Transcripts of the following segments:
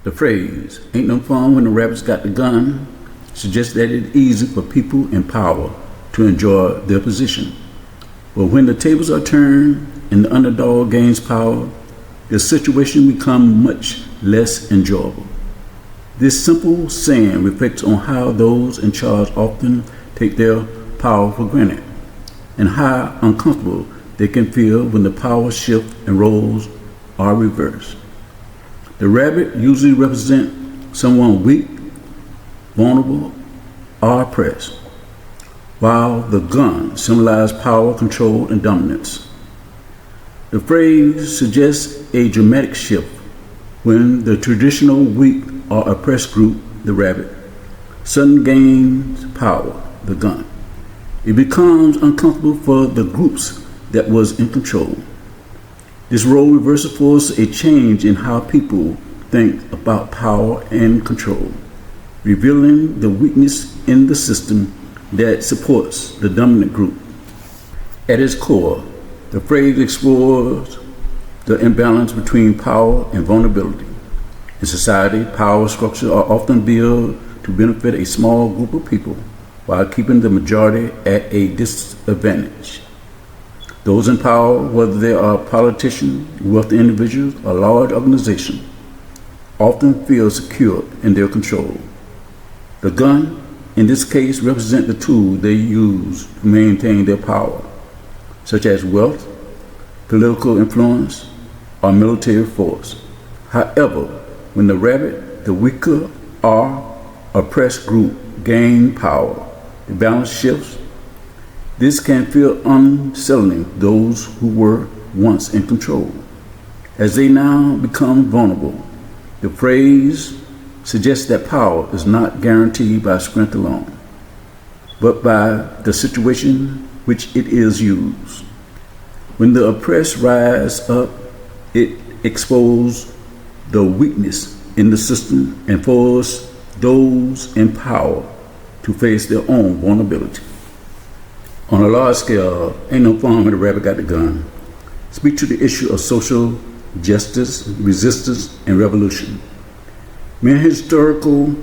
The phrase, "ain't no fun when the rabbits got the gun," suggests that it's easy for people in power to enjoy their position. But when the tables are turned and the underdog gains power, the situation becomes much less enjoyable. This simple saying reflects on how those in charge often take their power for granted, and how uncomfortable they can feel when the power shift and roles are reversed. The rabbit usually represents someone weak, vulnerable, or oppressed, while the gun symbolizes power, control, and dominance. The phrase suggests a dramatic shift when the traditional weak or oppressed group, the rabbit, suddenly gains power, the gun. It becomes uncomfortable for the groups that was in control. This role reversal forces a change in how people think about power and control, revealing the weakness in the system that supports the dominant group. At its core, the phrase explores the imbalance between power and vulnerability. In society, power structures are often built to benefit a small group of people while keeping the majority at a disadvantage. Those in power, whether they are politicians, wealthy individuals, or large organizations, often feel secure in their control. The gun, in this case, represents the tool they use to maintain their power, such as wealth, political influence, or military force. However, when the rabbit, the weaker or oppressed group, gain power, the balance shifts. This can feel unsettling to those who were once in control, as they now become vulnerable. The phrase suggests that power is not guaranteed by strength alone, but by the situation which it is used. When the oppressed rise up, it exposes the weakness in the system and forces those in power to face their own vulnerability. On a large scale, ain't no fun when the rabbit got the gun. Speak to the issue of social justice, resistance, and revolution. Many historical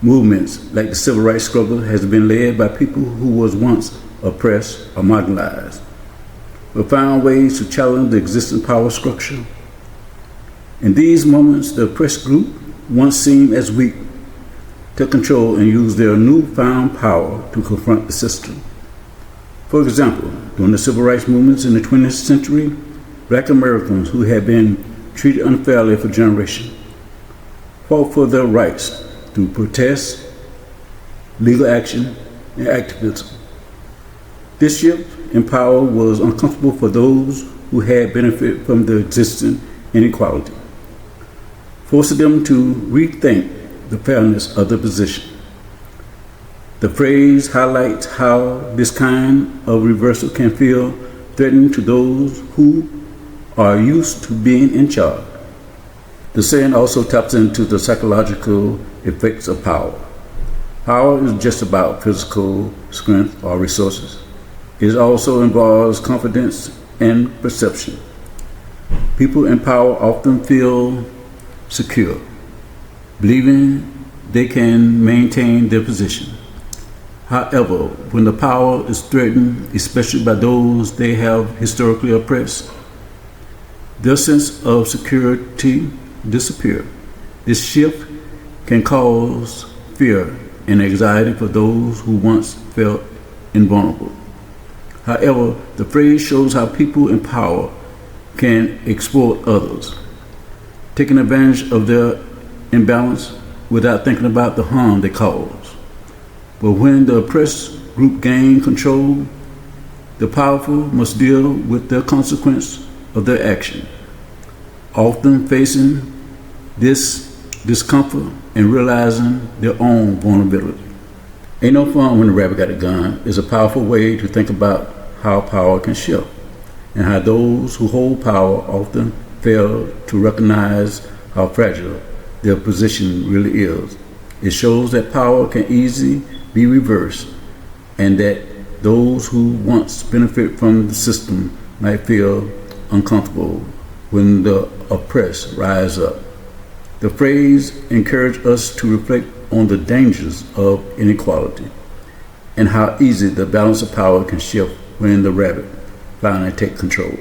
movements, like the civil rights struggle, has been led by people who was once oppressed or marginalized, but found ways to challenge the existing power structure. In these moments, the oppressed group, once seen as weak, took control and used their newfound power to confront the system. For example, during the civil rights movements in the 20th century, Black Americans who had been treated unfairly for generations fought for their rights through protests, legal action, and activism. This shift in power was uncomfortable for those who had benefited from the existing inequality, forcing them to rethink the fairness of the position. The phrase highlights how this kind of reversal can feel threatening to those who are used to being in charge. The saying also taps into the psychological effects of power. Power is just about physical strength or resources. It also involves confidence and perception. People in power often feel secure, believing they can maintain their position. However, when the power is threatened, especially by those they have historically oppressed, their sense of security disappears. This shift can cause fear and anxiety for those who once felt invulnerable. However, the phrase shows how people in power can exploit others, taking advantage of their imbalance without thinking about the harm they cause. But when the oppressed group gain control, the powerful must deal with the consequence of their action, often facing this discomfort and realizing their own vulnerability. Ain't no fun when the rabbit got a gun is a powerful way to think about how power can shift, and how those who hold power often fail to recognize how fragile their position really is. It shows that power can easily be reversed, and that those who once benefit from the system might feel uncomfortable when the oppressed rise up. The phrase encouraged us to reflect on the dangers of inequality and how easy the balance of power can shift when the rabbit finally takes control.